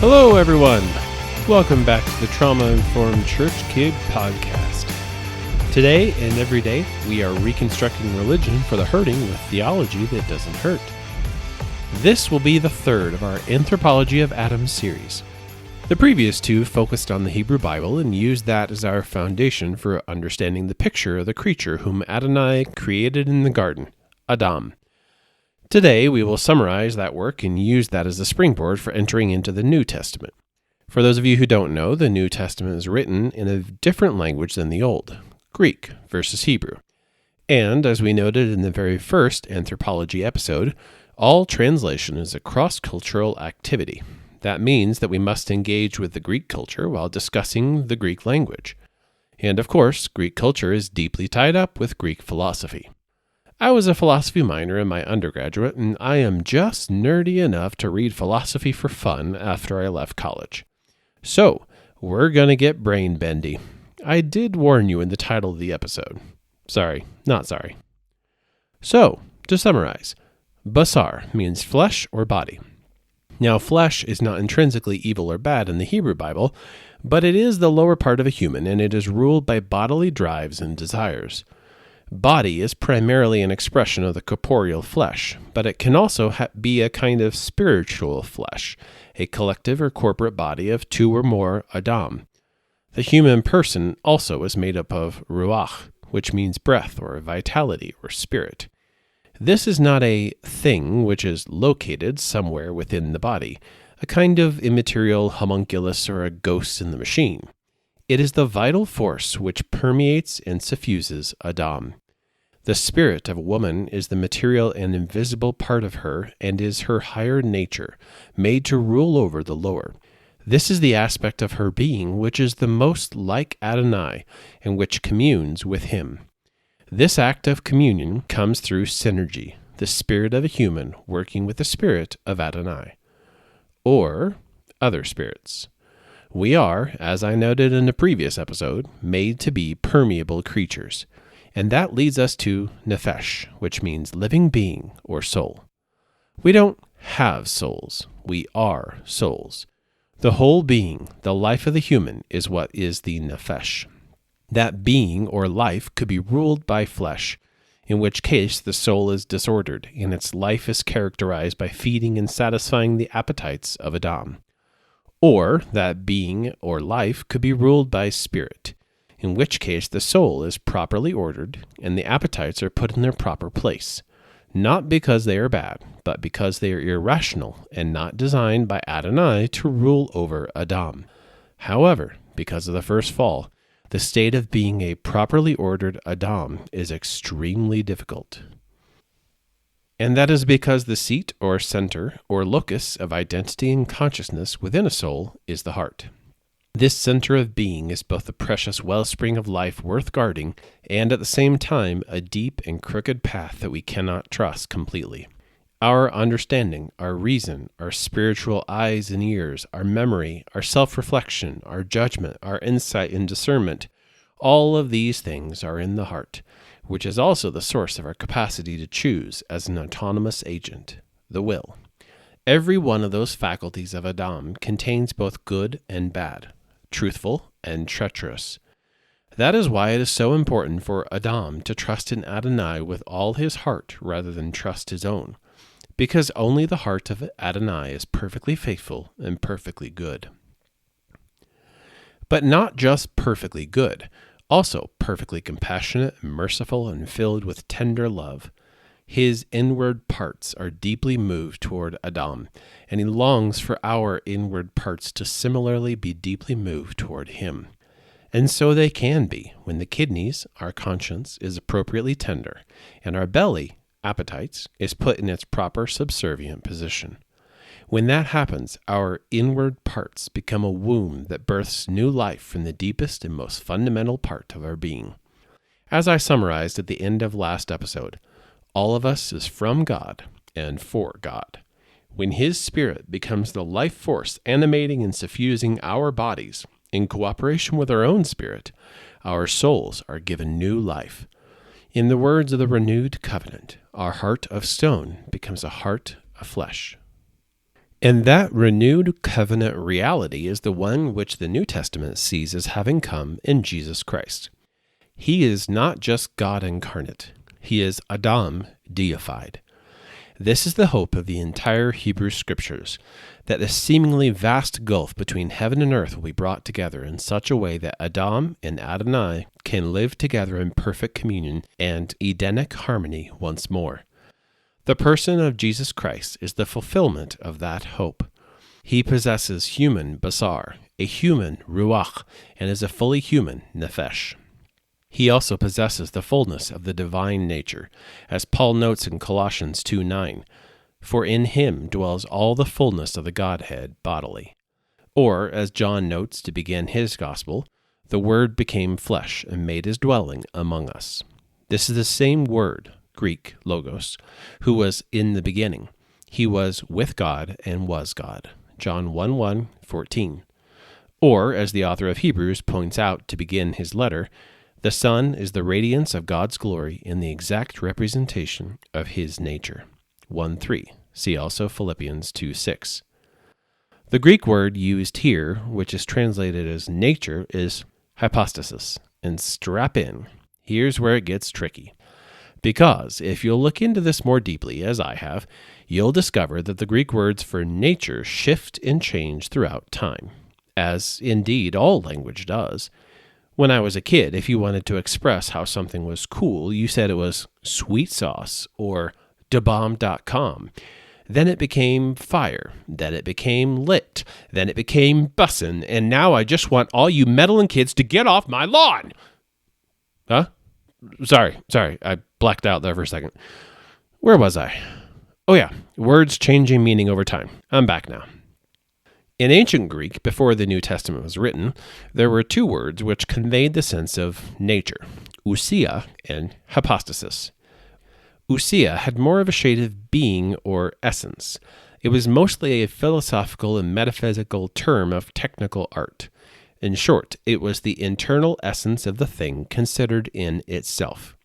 Hello, everyone. Welcome back to the Trauma Informed Church Kid Podcast. Today and every day, we are reconstructing religion for the hurting with theology that doesn't hurt. This will be the third of our Anthropology of Adam series. The previous two focused on the Hebrew Bible and used that as our foundation for understanding the picture of the creature whom Adonai created in the garden, Adam. Today, we will summarize that work and use that as a springboard for entering into the New Testament. For those of you who don't know, the New Testament is written in a different language than the Old, Greek versus Hebrew. And, as we noted in the very first anthropology episode, all translation is a cross-cultural activity. That means that we must engage with the Greek culture while discussing the Greek language. And, of course, Greek culture is deeply tied up with Greek philosophy. I was a philosophy minor in my undergraduate, and I am just nerdy enough to read philosophy for fun after I left college. So, we're going to get brain bendy. I did warn you in the title of the episode. Sorry, not sorry. So, to summarize, basar means flesh or body. Now, flesh is not intrinsically evil or bad in the Hebrew Bible, but it is the lower part of a human, and it is ruled by bodily drives and desires. Body is primarily an expression of the corporeal flesh, but it can also be a kind of spiritual flesh, a collective or corporate body of two or more Adam. The human person also is made up of ruach, which means breath or vitality or spirit. This is not a thing which is located somewhere within the body, a kind of immaterial homunculus or a ghost in the machine. It is the vital force which permeates and suffuses Adam. The spirit of a woman is the material and invisible part of her and is her higher nature, made to rule over the lower. This is the aspect of her being which is the most like Adonai and which communes with him. This act of communion comes through synergy, the spirit of a human working with the spirit of Adonai, or other spirits. We are, as I noted in a previous episode, made to be permeable creatures, and that leads us to nefesh, which means living being or soul. We don't have souls, we are souls. The whole being, the life of the human, is what is the nefesh. That being or life could be ruled by flesh, in which case the soul is disordered, and its life is characterized by feeding and satisfying the appetites of Adam. Or that being or life could be ruled by spirit, in which case the soul is properly ordered and the appetites are put in their proper place, not because they are bad, but because they are irrational and not designed by Adonai to rule over Adam. However, because of the first fall, the state of being a properly ordered Adam is extremely difficult. And that is because the seat or center or locus of identity and consciousness within a soul is the heart. This center of being is both a precious wellspring of life worth guarding and at the same time a deep and crooked path that we cannot trust completely. Our understanding, our reason, our spiritual eyes and ears, our memory, our self-reflection, our judgment, our insight and discernment, all of these things are in the heart, which is also the source of our capacity to choose as an autonomous agent, the will. Every one of those faculties of Adam contains both good and bad, truthful and treacherous. That is why it is so important for Adam to trust in Adonai with all his heart rather than trust his own, because only the heart of Adonai is perfectly faithful and perfectly good. But not just perfectly good, also perfectly compassionate and merciful and filled with tender love. His inward parts are deeply moved toward Adam, and he longs for our inward parts to similarly be deeply moved toward him. And so they can be when the kidneys, our conscience, is appropriately tender, and our belly, appetites, is put in its proper subservient position. When that happens, our inward parts become a womb that births new life from the deepest and most fundamental part of our being. As I summarized at the end of last episode, all of us is from God and for God. When his spirit becomes the life force animating and suffusing our bodies, in cooperation with our own spirit, our souls are given new life. In the words of the renewed covenant, our heart of stone becomes a heart of flesh. And that renewed covenant reality is the one which the New Testament sees as having come in Jesus Christ. He is not just God incarnate. He is Adam deified. This is the hope of the entire Hebrew Scriptures, that the seemingly vast gulf between heaven and earth will be brought together in such a way that Adam and Adonai can live together in perfect communion and Edenic harmony once more. The person of Jesus Christ is the fulfillment of that hope. He possesses human basar, a human ruach, and is a fully human nephesh. He also possesses the fullness of the divine nature, as Paul notes in Colossians 2:9, for in him dwells all the fullness of the Godhead bodily. Or, as John notes to begin his gospel, the Word became flesh and made his dwelling among us. This is the same word, Greek logos, who was in the beginning. He was with God and was God. John 1:14. Or, as the author of Hebrews points out to begin his letter, the Son is the radiance of God's glory in the exact representation of his nature. 1:3. See also Philippians 2:6. The Greek word used here, which is translated as nature, is hypostasis. And strap in. Here's where it gets tricky. Because if you'll look into this more deeply, as I have, you'll discover that the Greek words for nature shift and change throughout time, as indeed all language does. When I was a kid, if you wanted to express how something was cool, you said it was sweet sauce or dabomb.com. Then it became fire. Then it became lit. Then it became bussin'. And now I just want all you meddling kids to get off my lawn. Huh? Sorry. I blacked out there for a second. Where was I? Oh yeah, words changing meaning over time. I'm back now. In ancient Greek, before the New Testament was written, there were two words which conveyed the sense of nature, ousia and hypostasis. Ousia had more of a shade of being or essence. It was mostly a philosophical and metaphysical term of technical art. In short, it was the internal essence of the thing considered in itself.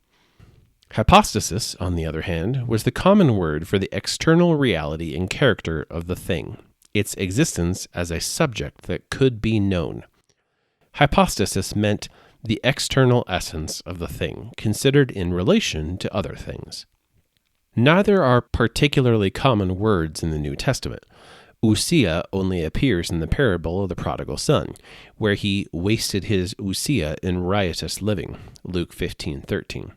Hypostasis, on the other hand, was the common word for the external reality and character of the thing, its existence as a subject that could be known. Hypostasis meant the external essence of the thing, considered in relation to other things. Neither are particularly common words in the New Testament. Ousia only appears in the parable of the prodigal son, where he wasted his ousia in riotous living, Luke 15:13.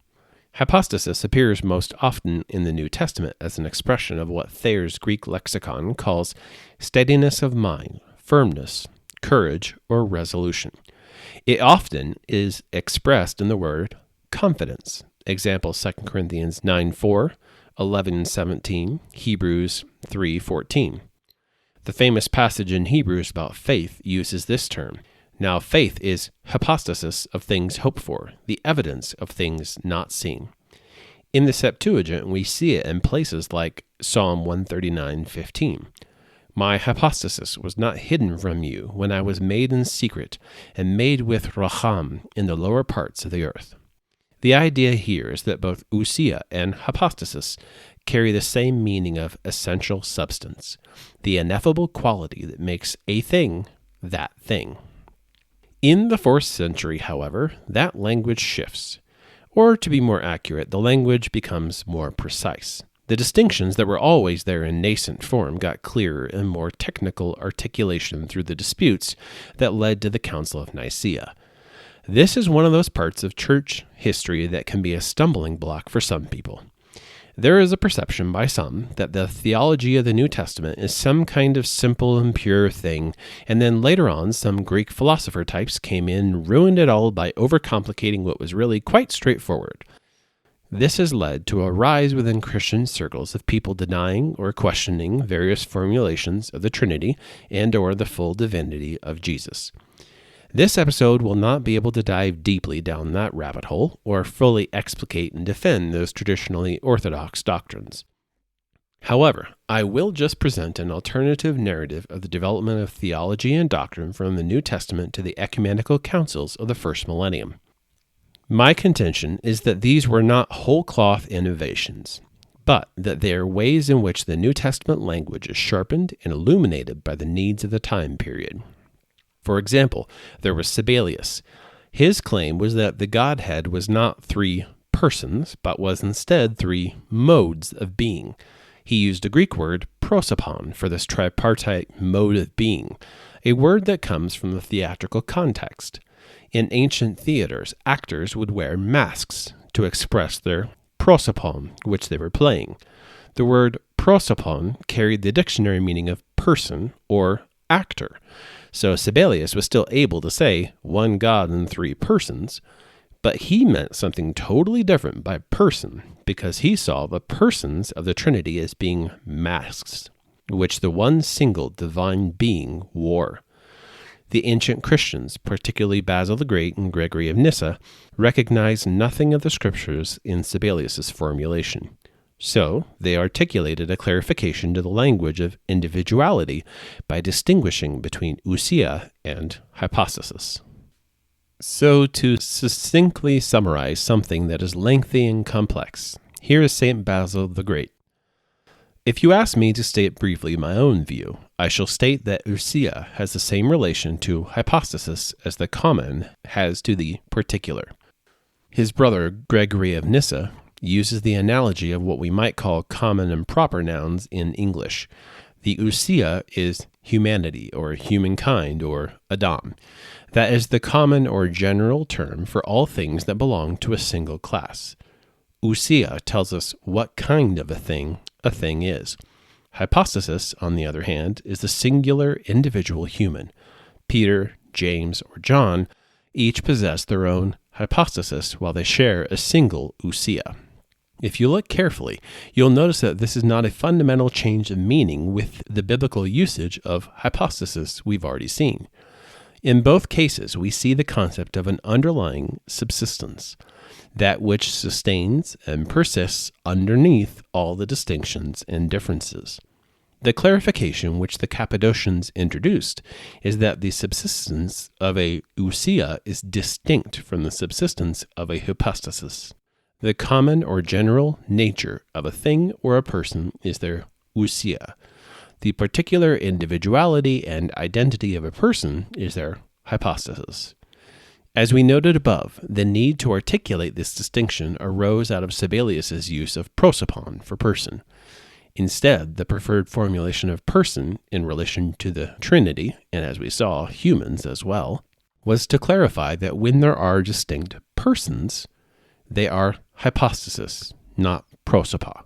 Hypostasis appears most often in the New Testament as an expression of what Thayer's Greek lexicon calls steadiness of mind, firmness, courage, or resolution. It often is expressed in the word confidence. Example 2 Corinthians 9:4, 11:17, Hebrews 3:14. The famous passage in Hebrews about faith uses this term. Now faith is hypostasis of things hoped for, the evidence of things not seen. In the Septuagint, we see it in places like Psalm 139:15. My hypostasis was not hidden from you when I was made in secret and made with racham in the lower parts of the earth. The idea here is that both ousia and hypostasis carry the same meaning of essential substance, the ineffable quality that makes a thing that thing. In the 4th century, however, that language shifts. Or, to be more accurate, the language becomes more precise. The distinctions that were always there in nascent form got clearer and more technical articulation through the disputes that led to the Council of Nicaea. This is one of those parts of church history that can be a stumbling block for some people. There is a perception by some that the theology of the New Testament is some kind of simple and pure thing, and then later on some Greek philosopher types came in and ruined it all by overcomplicating what was really quite straightforward. This has led to a rise within Christian circles of people denying or questioning various formulations of the Trinity and or the full divinity of Jesus. This episode will not be able to dive deeply down that rabbit hole or fully explicate and defend those traditionally orthodox doctrines. However, I will just present an alternative narrative of the development of theology and doctrine from the New Testament to the ecumenical councils of the first millennium. My contention is that these were not whole cloth innovations, but that they are ways in which the New Testament language is sharpened and illuminated by the needs of the time period. For example, there was Sabellius. His claim was that the Godhead was not three persons, but was instead three modes of being. He used a Greek word, prosopon, for this tripartite mode of being, a word that comes from the theatrical context. In ancient theaters, actors would wear masks to express their prosopon, which they were playing. The word prosopon carried the dictionary meaning of person or actor. So Sabellius was still able to say one God in three persons, but he meant something totally different by person because he saw the persons of the Trinity as being masks, which the one single divine being wore. The ancient Christians, particularly Basil the Great and Gregory of Nyssa, recognized nothing of the scriptures in Sabellius's formulation. So they articulated a clarification to the language of individuality by distinguishing between ousia and hypostasis. So to succinctly summarize something that is lengthy and complex, here is St. Basil the Great. If you ask me to state briefly my own view, I shall state that ousia has the same relation to hypostasis as the common has to the particular. His brother Gregory of Nyssa uses the analogy of what we might call common and proper nouns in English. The ousia is humanity or humankind or Adam. That is the common or general term for all things that belong to a single class. Ousia tells us what kind of a thing is. Hypostasis, on the other hand, is the singular individual human. Peter, James, or John each possess their own hypostasis while they share a single ousia. If you look carefully, you'll notice that this is not a fundamental change of meaning with the biblical usage of hypostasis we've already seen. In both cases, we see the concept of an underlying subsistence, that which sustains and persists underneath all the distinctions and differences. The clarification which the Cappadocians introduced is that the subsistence of a ousia is distinct from the subsistence of a hypostasis. The common or general nature of a thing or a person is their ousia. The particular individuality and identity of a person is their hypostasis. As we noted above, the need to articulate this distinction arose out of Sabellius's use of prosopon for person. Instead, the preferred formulation of person in relation to the Trinity, and as we saw, humans as well, was to clarify that when there are distinct persons, they are hypostasis, not prosopa.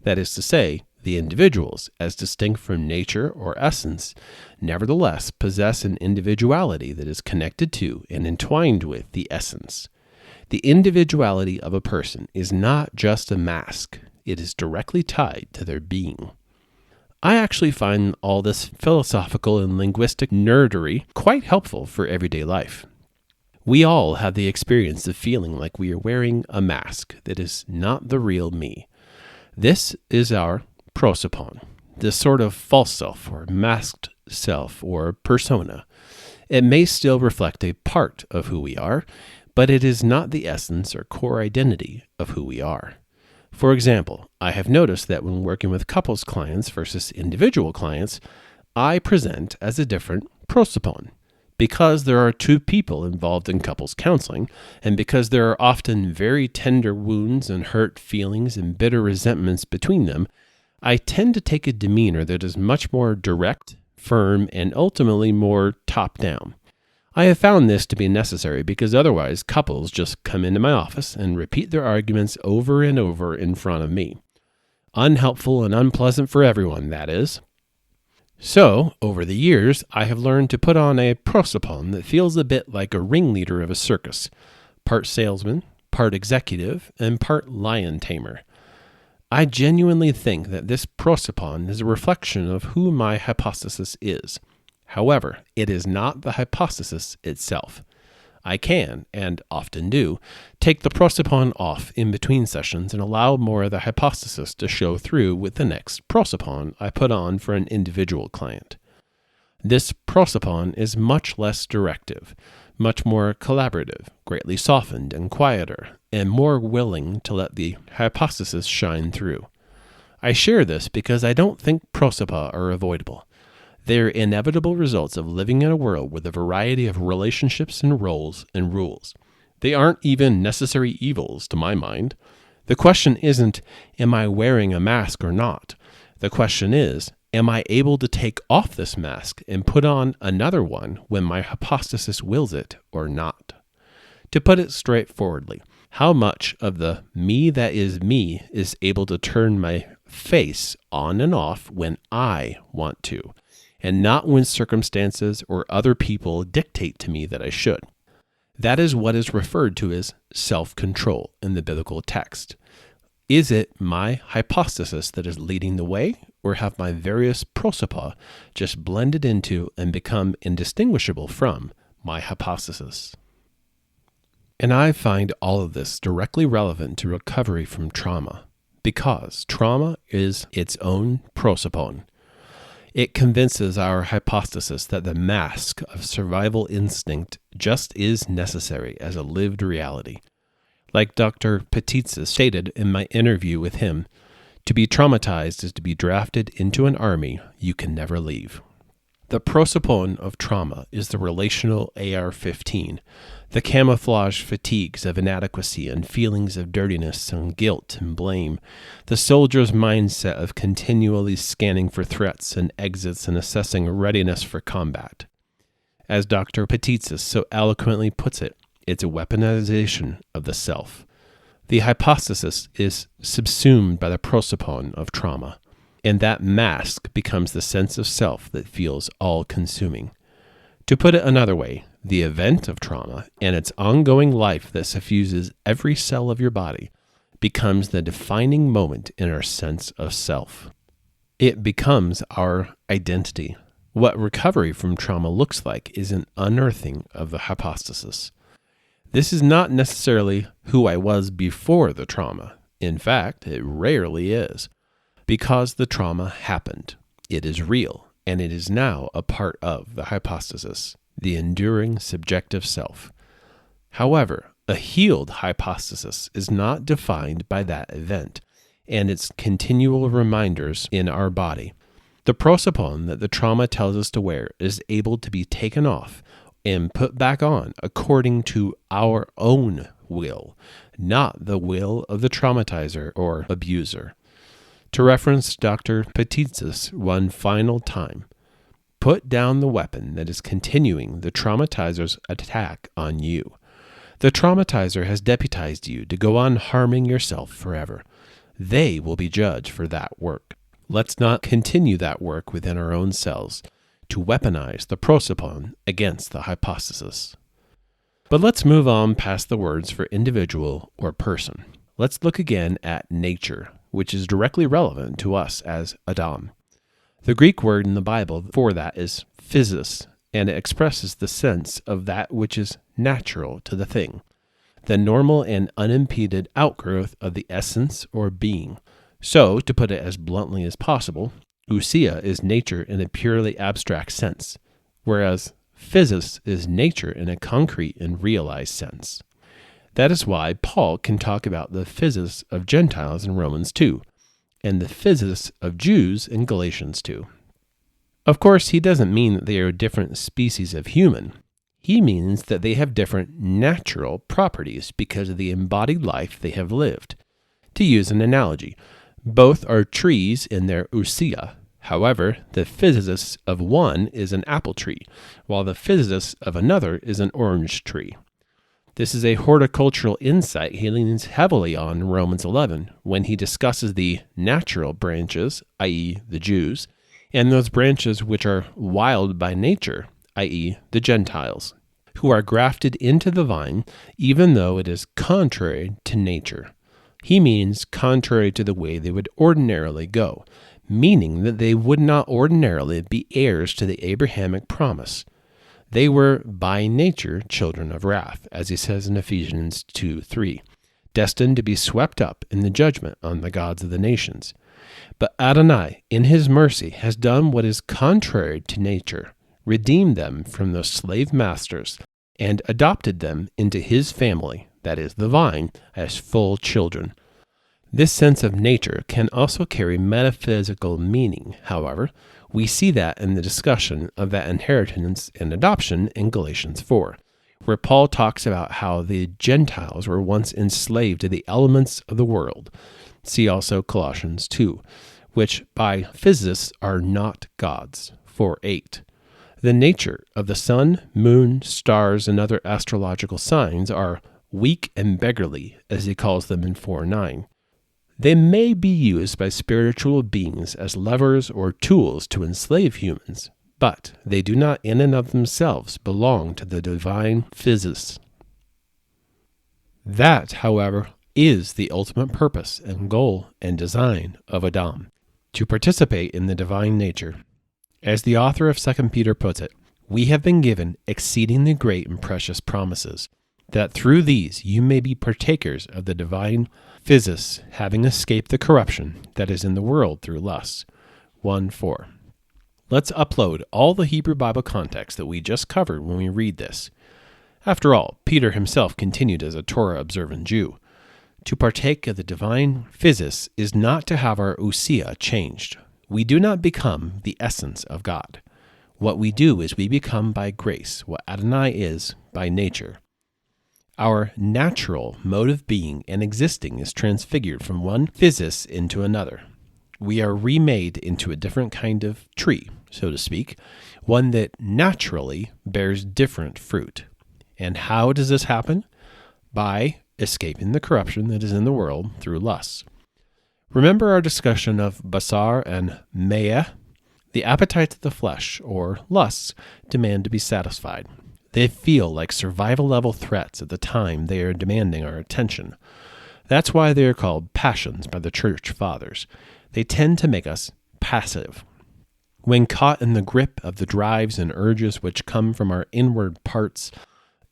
That is to say, the individuals, as distinct from nature or essence, nevertheless possess an individuality that is connected to and entwined with the essence. The individuality of a person is not just a mask, it is directly tied to their being. I actually find all this philosophical and linguistic nerdery quite helpful for everyday life. We all have the experience of feeling like we are wearing a mask that is not the real me. This is our prosopon, this sort of false self or masked self or persona. It may still reflect a part of who we are, but it is not the essence or core identity of who we are. For example, I have noticed that when working with couples clients versus individual clients, I present as a different prosopon. Because there are two people involved in couples counseling, and because there are often very tender wounds and hurt feelings and bitter resentments between them, I tend to take a demeanor that is much more direct, firm, and ultimately more top-down. I have found this to be necessary because otherwise couples just come into my office and repeat their arguments over and over in front of me. Unhelpful and unpleasant for everyone, that is. So, over the years, I have learned to put on a prosopon that feels a bit like a ringleader of a circus, part salesman, part executive, and part lion tamer. I genuinely think that this prosopon is a reflection of who my hypostasis is. However, it is not the hypostasis itself. I can, and often do, take the prosopon off in between sessions and allow more of the hypostasis to show through with the next prosopon I put on for an individual client. This prosopon is much less directive, much more collaborative, greatly softened and quieter, and more willing to let the hypostasis shine through. I share this because I don't think prosopa are avoidable. They're inevitable results of living in a world with a variety of relationships and roles and rules. They aren't even necessary evils, to my mind. The question isn't, am I wearing a mask or not? The question is, am I able to take off this mask and put on another one when my hypostasis wills it or not? To put it straightforwardly, how much of the me that is me is able to turn my face on and off when I want to, and not when circumstances or other people dictate to me that I should? That is what is referred to as self-control in the biblical text. Is it my hypostasis that is leading the way, or have my various prosopa just blended into and become indistinguishable from my hypostasis? And I find all of this directly relevant to recovery from trauma, because trauma is its own prosopon. It convinces our hypostasis that the mask of survival instinct just is necessary as a lived reality. Like Dr. Petitsis stated in my interview with him, to be traumatized is to be drafted into an army you can never leave. The prosopon of trauma is the relational AR-15, the camouflage fatigues of inadequacy and feelings of dirtiness and guilt and blame, the soldier's mindset of continually scanning for threats and exits and assessing readiness for combat. As Dr. Petitsis so eloquently puts it, it's a weaponization of the self. The hypostasis is subsumed by the prosopon of trauma, and that mask becomes the sense of self that feels all-consuming. To put it another way, the event of trauma and its ongoing life that suffuses every cell of your body becomes the defining moment in our sense of self. It becomes our identity. What recovery from trauma looks like is an unearthing of the hypostasis. This is not necessarily who I was before the trauma. In fact, it rarely is. Because the trauma happened, it is real, and it is now a part of the hypostasis, the enduring subjective self. However, a healed hypostasis is not defined by that event and its continual reminders in our body. The prosopon that the trauma tells us to wear is able to be taken off and put back on according to our own will, not the will of the traumatizer or abuser. To reference Dr. Petitsis one final time, put down the weapon that is continuing the traumatizer's attack on you. The traumatizer has deputized you to go on harming yourself forever. They will be judged for that work. Let's not continue that work within our own selves to weaponize the prosopon against the hypostasis. But let's move on past the words for individual or person. Let's look again at nature, which is directly relevant to us as Adam. The Greek word in the Bible for that is physis, and it expresses the sense of that which is natural to the thing, the normal and unimpeded outgrowth of the essence or being. So, to put it as bluntly as possible, ousia is nature in a purely abstract sense, whereas physis is nature in a concrete and realized sense. That is why Paul can talk about the physis of Gentiles in Romans 2, and the physis of Jews in Galatians 2. Of course, he doesn't mean that they are different species of human. He means that they have different natural properties because of the embodied life they have lived. To use an analogy, both are trees in their ousia. However, the physis of one is an apple tree, while the physis of another is an orange tree. This is a horticultural insight he leans heavily on in Romans 11 when he discusses the natural branches, i.e. the Jews, and those branches which are wild by nature, i.e. the Gentiles, who are grafted into the vine even though it is contrary to nature. He means contrary to the way they would ordinarily go, meaning that they would not ordinarily be heirs to the Abrahamic promise. They were by nature children of wrath, as he says in Ephesians 2:3, destined to be swept up in the judgment on the gods of the nations. But Adonai, in his mercy, has done what is contrary to nature, redeemed them from those slave masters, and adopted them into his family, that is, the vine, as full children. This sense of nature can also carry metaphysical meaning. However, we see that in the discussion of that inheritance and adoption in Galatians 4, where Paul talks about how the Gentiles were once enslaved to the elements of the world. See also Colossians 2, which by physicists are not gods, 4:8. The nature of the sun, moon, stars, and other astrological signs are weak and beggarly, as he calls them in 4:9. They may be used by spiritual beings as levers or tools to enslave humans, but they do not in and of themselves belong to the divine physis. That, however, is the ultimate purpose and goal and design of Adam, to participate in the divine nature. As the author of 2 Peter puts it, we have been given exceedingly great and precious promises, that through these you may be partakers of the divine physis, having escaped the corruption that is in the world through lust. 1:4. Let's upload all the Hebrew Bible context that we just covered when we read this. After all, Peter himself continued as a Torah-observant Jew. To partake of the divine physis is not to have our ousia changed. We do not become the essence of God. What we do is we become by grace what Adonai is by nature. Our natural mode of being and existing is transfigured from one physis into another. We are remade into a different kind of tree, so to speak, one that naturally bears different fruit. And how does this happen? By escaping the corruption that is in the world through lust. Remember our discussion of basar and me'eh? The appetites of the flesh, or lusts, demand to be satisfied. They feel like survival-level threats at the time they are demanding our attention. That's why they are called passions by the church fathers. They tend to make us passive. When caught in the grip of the drives and urges which come from our inward parts,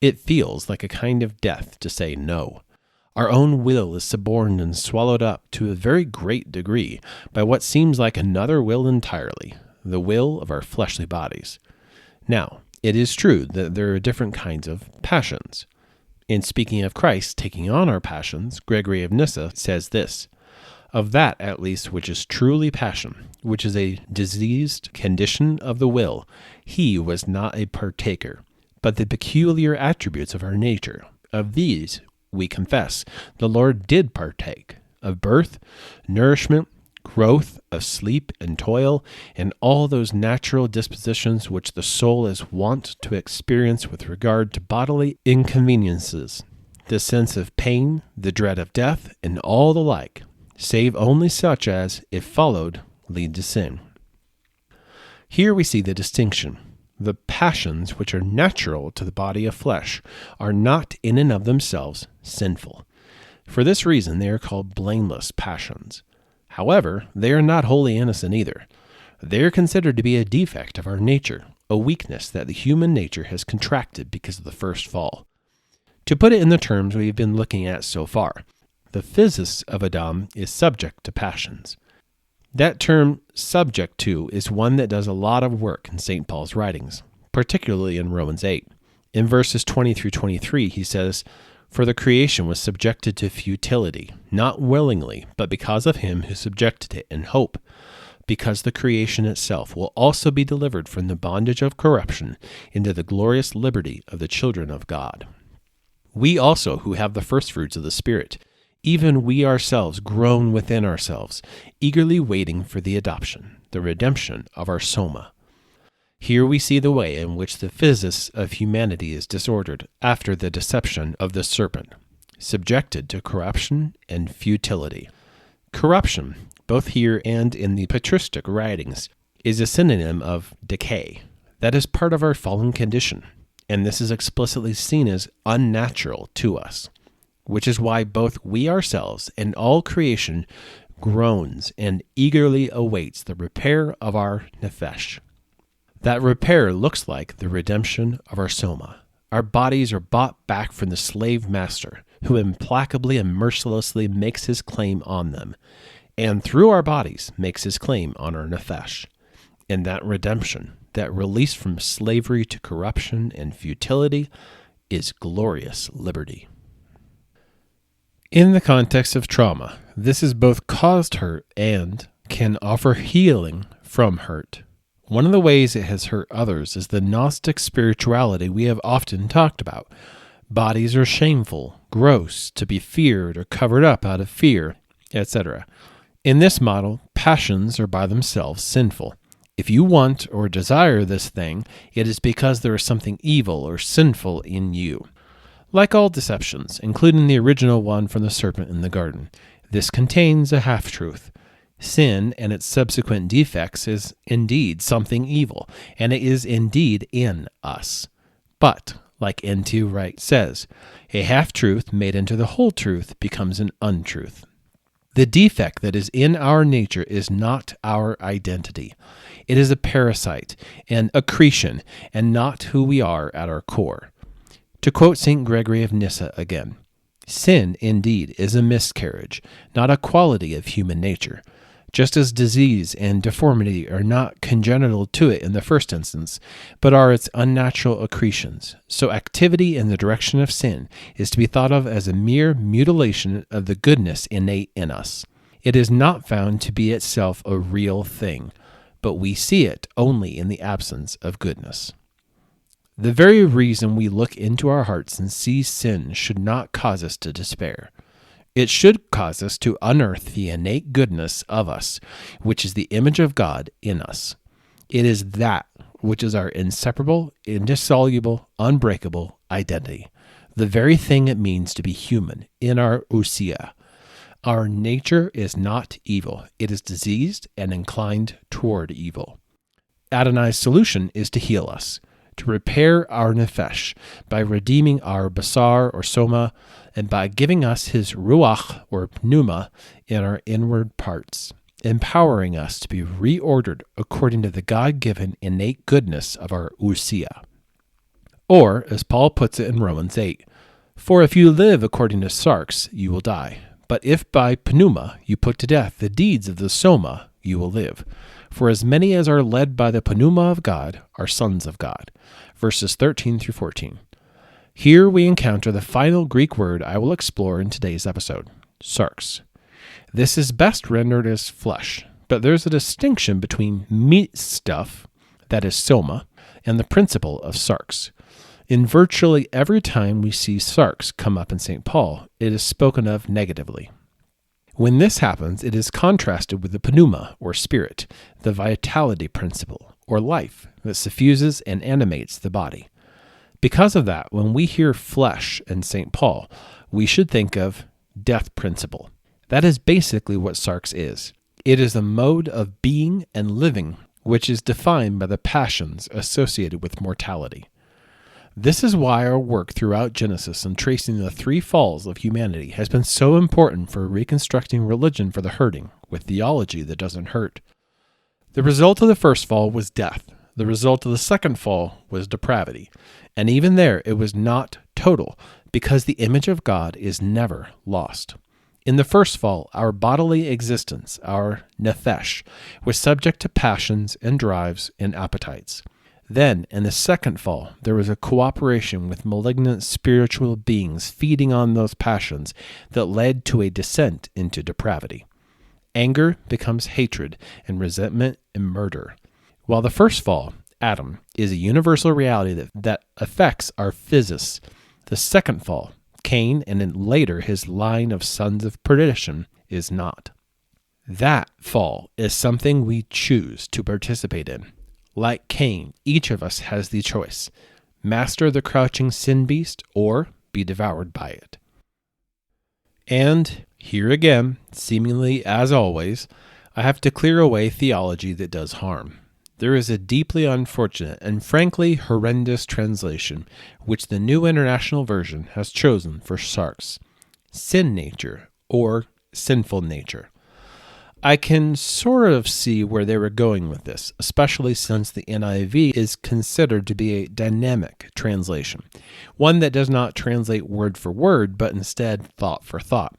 it feels like a kind of death to say no. Our own will is suborned and swallowed up to a very great degree by what seems like another will entirely, the will of our fleshly bodies. Now, it is true that there are different kinds of passions. In speaking of Christ taking on our passions, Gregory of Nyssa says this: of that, at least, which is truly passion, which is a diseased condition of the will, he was not a partaker, but the peculiar attributes of our nature. Of these, we confess, the Lord did partake, of birth, nourishment, growth, of sleep and toil, and all those natural dispositions which the soul is wont to experience with regard to bodily inconveniences, the sense of pain, the dread of death, and all the like, save only such as, if followed, lead to sin. Here we see the distinction. The passions which are natural to the body of flesh are not in and of themselves sinful. For this reason they are called blameless passions. However, they are not wholly innocent either. They are considered to be a defect of our nature, a weakness that the human nature has contracted because of the first fall. To put it in the terms we've been looking at so far, the physis of Adam is subject to passions. That term subject to is one that does a lot of work in St. Paul's writings, particularly in Romans 8. In verses 20 through 23, he says, "For the creation was subjected to futility, not willingly, but because of him who subjected it in hope, because the creation itself will also be delivered from the bondage of corruption into the glorious liberty of the children of God. We also, who have the firstfruits of the Spirit, even we ourselves groan within ourselves, eagerly waiting for the adoption, the redemption of our soma." Here we see the way in which the physis of humanity is disordered after the deception of the serpent, subjected to corruption and futility. Corruption, both here and in the patristic writings, is a synonym of decay. That is part of our fallen condition, and this is explicitly seen as unnatural to us, which is why both we ourselves and all creation groans and eagerly awaits the repair of our nephesh. That repair looks like the redemption of our soma. Our bodies are bought back from the slave master, who implacably and mercilessly makes his claim on them, and through our bodies makes his claim on our nephesh. And that redemption, that release from slavery to corruption and futility, is glorious liberty. In the context of trauma, this has both caused hurt and can offer healing from hurt. One of the ways it has hurt others is the Gnostic spirituality we have often talked about. Bodies are shameful, gross, to be feared or covered up out of fear, etc. In this model, passions are by themselves sinful. If you want or desire this thing, it is because there is something evil or sinful in you. Like all deceptions, including the original one from the serpent in the garden, this contains a half-truth. Sin and its subsequent defects is indeed something evil, and it is indeed in us. But, like N.T. Wright says, a half-truth made into the whole truth becomes an untruth. The defect that is in our nature is not our identity. It is a parasite, an accretion, and not who we are at our core. To quote St. Gregory of Nyssa again, sin, indeed, is a miscarriage, not a quality of human nature. Just as disease and deformity are not congenital to it in the first instance, but are its unnatural accretions, so activity in the direction of sin is to be thought of as a mere mutilation of the goodness innate in us. It is not found to be itself a real thing, but we see it only in the absence of goodness. The very reason we look into our hearts and see sin should not cause us to despair. It should cause us to unearth the innate goodness of us, which is the image of God in us. It is that which is our inseparable, indissoluble, unbreakable identity, the very thing it means to be human in our ousia. Our nature is not evil. It is diseased and inclined toward evil. Adonai's solution is to heal us, to repair our nefesh by redeeming our basar or soma, and by giving us his ruach or pneuma in our inward parts, empowering us to be reordered according to the God-given innate goodness of our ousia. Or, as Paul puts it in Romans 8, for if you live according to sarx, you will die. But if by pneuma you put to death the deeds of the soma, you will live. For as many as are led by the pneuma of God are sons of God. Verses 13 through 14. Here we encounter the final Greek word I will explore in today's episode, sarx. This is best rendered as flesh, but there's a distinction between meat stuff, that is soma, and the principle of sarx. In virtually every time we see sarx come up in St. Paul, it is spoken of negatively. When this happens, it is contrasted with the pneuma, or spirit, the vitality principle, or life, that suffuses and animates the body. Because of that, when we hear flesh in St. Paul, we should think of death principle. That is basically what sarx is. It is a mode of being and living which is defined by the passions associated with mortality. This is why our work throughout Genesis and tracing the three falls of humanity has been so important for reconstructing religion for the hurting, with theology that doesn't hurt. The result of the first fall was death. The result of the second fall was depravity. And even there, it was not total, because the image of God is never lost. In the first fall, our bodily existence, our nefesh, was subject to passions and drives and appetites. Then, in the second fall, there was a cooperation with malignant spiritual beings feeding on those passions that led to a descent into depravity. Anger becomes hatred, and resentment and murder. While the first fall, Adam, is a universal reality that affects our physis, the second fall, Cain, and then later his line of sons of perdition, is not. That fall is something we choose to participate in. Like Cain, each of us has the choice: master the crouching sin beast or be devoured by it. And here again, seemingly as always, I have to clear away theology that does harm. There is a deeply unfortunate and frankly horrendous translation which the New International Version has chosen for sarx: sin nature or sinful nature. I can sort of see where they were going with this, especially since the NIV is considered to be a dynamic translation, one that does not translate word for word, but instead thought for thought.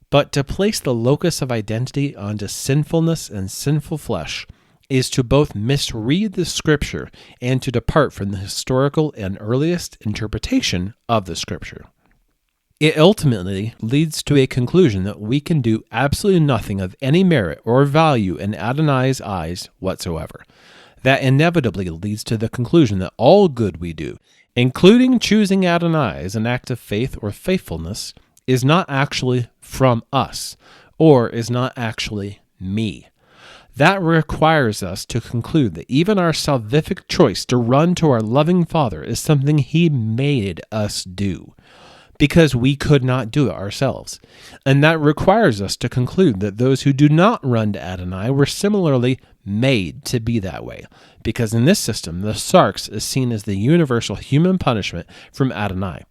But to place the locus of identity onto sinfulness and sinful flesh is to both misread the Scripture and to depart from the historical and earliest interpretation of the Scripture. It ultimately leads to a conclusion that we can do absolutely nothing of any merit or value in Adonai's eyes whatsoever. That inevitably leads to the conclusion that all good we do, including choosing Adonai as an act of faith or faithfulness, is not actually from us, or is not actually me. That requires us to conclude that even our salvific choice to run to our loving Father is something He made us do, because we could not do it ourselves. And that requires us to conclude that those who do not run to Adonai were similarly made to be that way, because in this system, the sarx is seen as the universal human punishment from Adonai.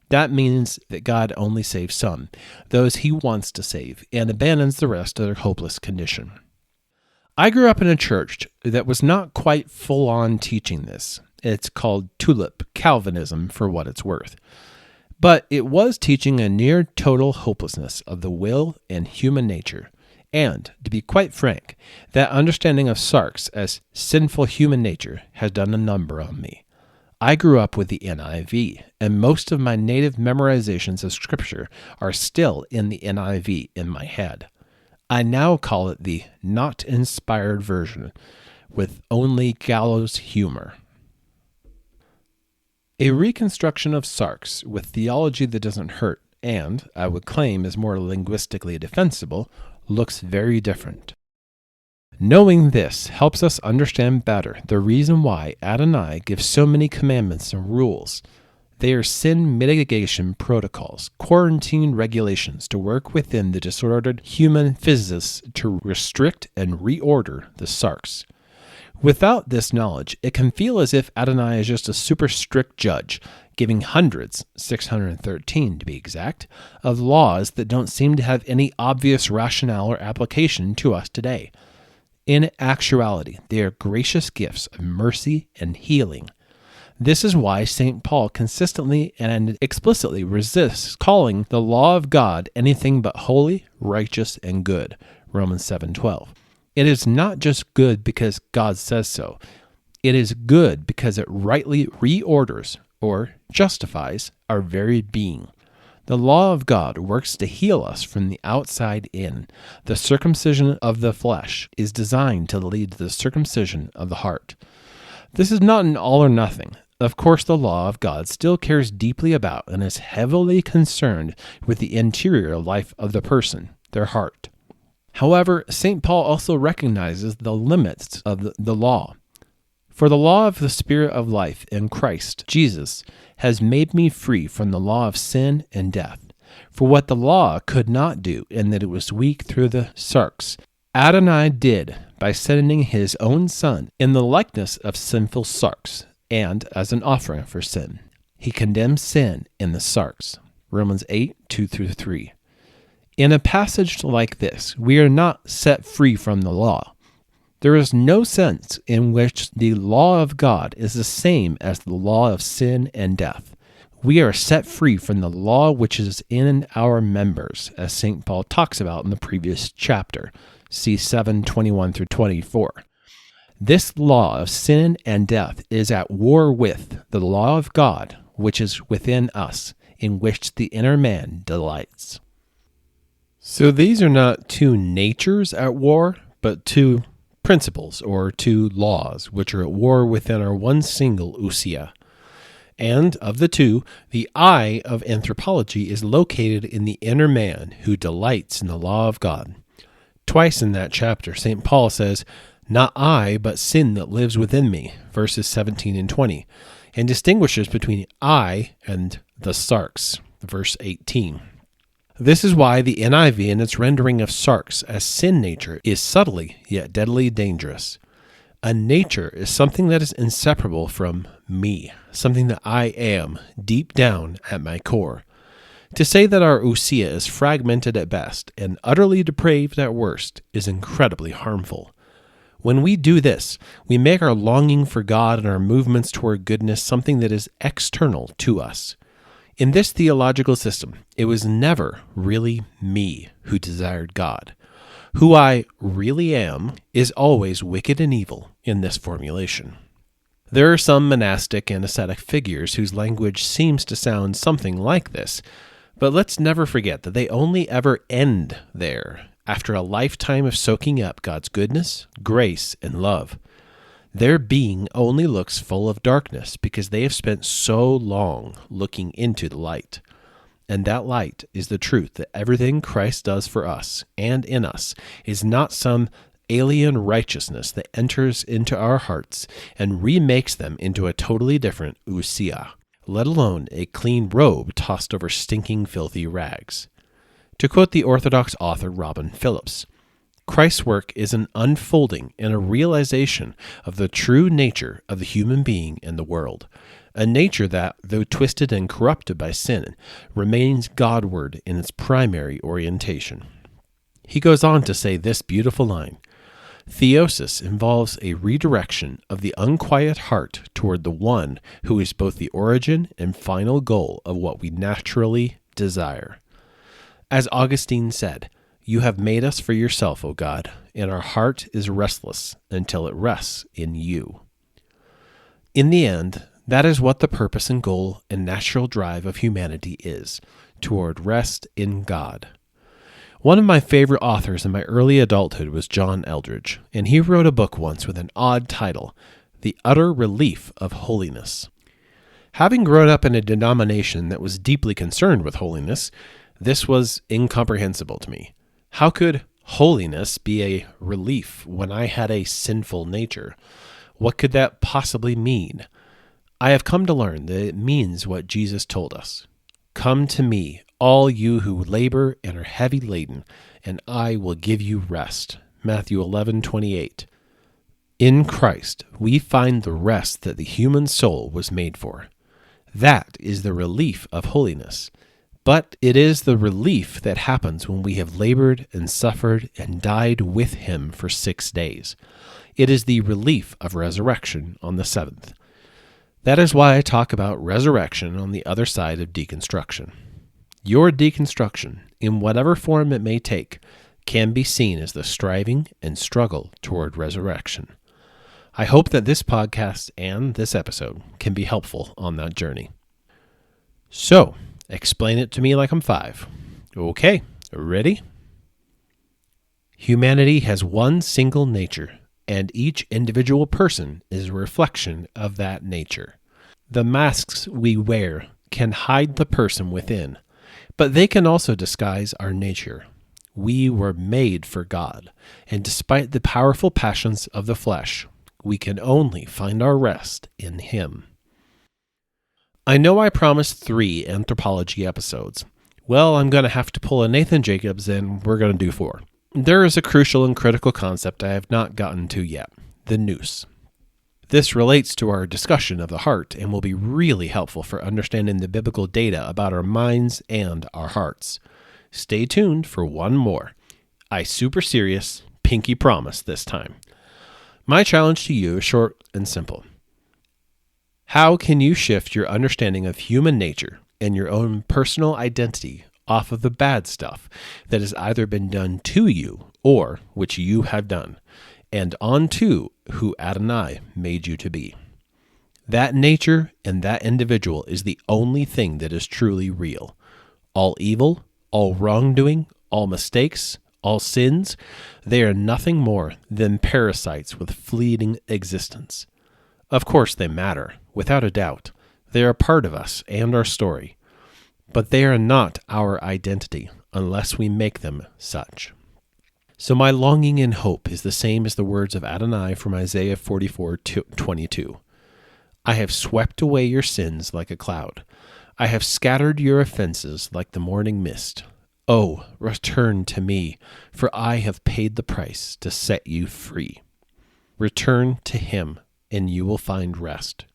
That means that God only saves some, those He wants to save, and abandons the rest to their hopeless condition. I grew up in a church that was not quite full-on teaching this. It's called Tulip Calvinism for what it's worth. But it was teaching a near total hopelessness of the will and human nature. And, to be quite frank, that understanding of sarx as sinful human nature has done a number on me. I grew up with the NIV, and most of my native memorizations of Scripture are still in the NIV in my head. I now call it the not inspired version, with only gallows humor. A reconstruction of sarx with theology that doesn't hurt, and, I would claim is more linguistically defensible, looks very different. Knowing this helps us understand better the reason why Adonai gives so many commandments and rules. They are sin mitigation protocols, quarantine regulations to work within the disordered human physis to restrict and reorder the sarx. Without this knowledge, it can feel as if Adonai is just a super strict judge, giving hundreds, 613 to be exact, of laws that don't seem to have any obvious rationale or application to us today. In actuality, they are gracious gifts of mercy and healing. This is why St. Paul consistently and explicitly resists calling the law of God anything but holy, righteous, and good, Romans 7:12. It is not just good because God says so. It is good because it rightly reorders or justifies our very being. The law of God works to heal us from the outside in. The circumcision of the flesh is designed to lead to the circumcision of the heart. This is not an all or nothing. Of course, the law of God still cares deeply about and is heavily concerned with the interior life of the person, their heart. However, St. Paul also recognizes the limits of the law. For the law of the Spirit of life in Christ Jesus has made me free from the law of sin and death. For what the law could not do, in that it was weak through the sarx, Adonai did by sending His own Son in the likeness of sinful sarx, and as an offering for sin. He condemns sin in the sarx. Romans 8:2-3. In a passage like this, we are not set free from the law. There is no sense in which the law of God is the same as the law of sin and death. We are set free from the law which is in our members, as St. Paul talks about in the previous chapter. See 7:21-24. This law of sin and death is at war with the law of God, which is within us, in which the inner man delights. So these are not two natures at war, but two principles or two laws, which are at war within our one single ousia. And of the two, the I of anthropology is located in the inner man who delights in the law of God. Twice in that chapter, St. Paul says, "Not I, but sin that lives within me," verses 17 and 20, and distinguishes between I and the sarx, verse 18. This is why the NIV in its rendering of sarx as sin nature is subtly yet deadly dangerous. A nature is something that is inseparable from me, something that I am deep down at my core. To say that our ousia is fragmented at best and utterly depraved at worst is incredibly harmful. When we do this, we make our longing for God and our movements toward goodness something that is external to us. In this theological system, it was never really me who desired God. Who I really am is always wicked and evil in this formulation. There are some monastic and ascetic figures whose language seems to sound something like this, But let's never forget that they only ever end there after a lifetime of soaking up God's goodness, grace, and love. Their being only looks full of darkness because they have spent so long looking into the light. And that light is the truth that everything Christ does for us and in us is not some alien righteousness that enters into our hearts and remakes them into a totally different ousia, let alone a clean robe tossed over stinking, filthy rags. To quote the Orthodox author Robin Phillips, Christ's work is an unfolding and a realization of the true nature of the human being and the world, a nature that, though twisted and corrupted by sin, remains Godward in its primary orientation. He goes on to say this beautiful line, "Theosis involves a redirection of the unquiet heart toward the one who is both the origin and final goal of what we naturally desire." As Augustine said, "You have made us for yourself, O God, and our heart is restless until it rests in you." In the end, that is what the purpose and goal and natural drive of humanity is, toward rest in God. One of my favorite authors in my early adulthood was John Eldredge, and he wrote a book once with an odd title, The Utter Relief of Holiness. Having grown up in a denomination that was deeply concerned with holiness, this was incomprehensible to me. How could holiness be a relief when I had a sinful nature? What could that possibly mean? I have come to learn that it means what Jesus told us. "Come to me, all you who labor and are heavy laden, and I will give you rest." Matthew 11:28. In Christ, we find the rest that the human soul was made for. That is the relief of holiness. But it is the relief that happens when we have labored and suffered and died with him for 6 days. It is the relief of resurrection on the seventh. That is why I talk about resurrection on the other side of deconstruction. Your deconstruction, in whatever form it may take, can be seen as the striving and struggle toward resurrection. I hope that this podcast and this episode can be helpful on that journey. So, explain it to me like I'm 5. Okay, ready? Humanity has one single nature, and each individual person is a reflection of that nature. The masks we wear can hide the person within, but they can also disguise our nature. We were made for God, and despite the powerful passions of the flesh, we can only find our rest in Him. I know I promised 3 anthropology episodes. Well, I'm going to have to pull a Nathan Jacobs and we're going to do 4. There is a crucial and critical concept I have not gotten to yet, the nous. This relates to our discussion of the heart and will be really helpful for understanding the biblical data about our minds and our hearts. Stay tuned for one more. I super serious, pinky promise this time. My challenge to you is short and simple. How can you shift your understanding of human nature and your own personal identity off of the bad stuff that has either been done to you or which you have done, and onto who Adonai made you to be? That nature and that individual is the only thing that is truly real. All evil, all wrongdoing, all mistakes, all sins, they are nothing more than parasites with fleeting existence. Of course they matter, without a doubt. They are part of us and our story. But they are not our identity unless we make them such. So my longing and hope is the same as the words of Adonai from Isaiah 44:22. I have swept away your sins like a cloud. I have scattered your offenses like the morning mist. Oh, return to me, for I have paid the price to set you free. Return to Him, and you will find rest.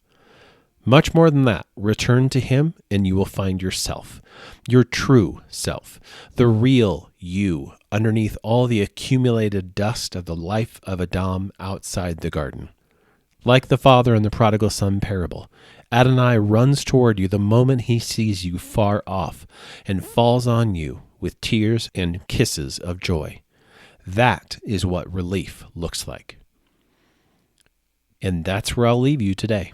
Much more than that, return to Him and you will find yourself, your true self, the real you, underneath all the accumulated dust of the life of Adam outside the garden. Like the father in the prodigal son parable, Adonai runs toward you the moment he sees you far off and falls on you with tears and kisses of joy. That is what relief looks like. And that's where I'll leave you today.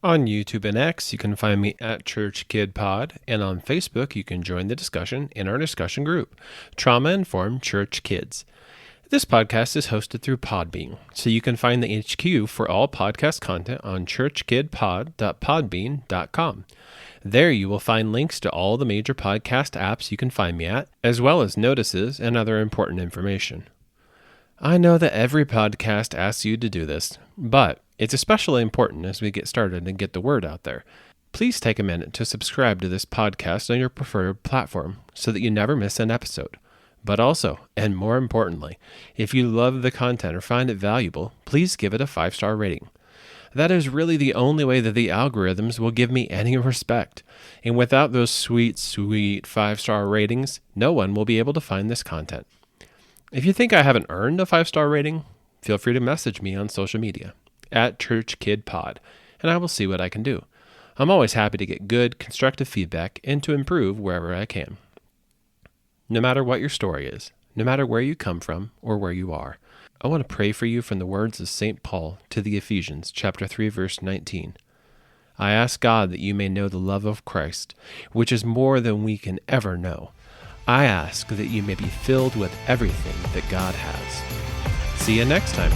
On YouTube and X, you can find me at Church Kid Pod, and on Facebook, you can join the discussion in our discussion group, Trauma Informed Church Kids. This podcast is hosted through Podbean, so you can find the HQ for all podcast content on churchkidpod.podbean.com. There you will find links to all the major podcast apps you can find me at, as well as notices and other important information. I know that every podcast asks you to do this, but it's especially important as we get started and get the word out there. Please take a minute to subscribe to this podcast on your preferred platform so that you never miss an episode. But also, and more importantly, if you love the content or find it valuable, please give it a 5-star rating. That is really the only way that the algorithms will give me any respect. And without those sweet 5-star ratings, no one will be able to find this content. If you think I haven't earned a 5-star rating, feel free to message me on social media at ChurchKidPod, and I will see what I can do. I'm always happy to get good, constructive feedback and to improve wherever I can. No matter what your story is, no matter where you come from or where you are, I want to pray for you from the words of St. Paul to the Ephesians, chapter 3, verse 19. I ask God that you may know the love of Christ, which is more than we can ever know. I ask that you may be filled with everything that God has. See you next time.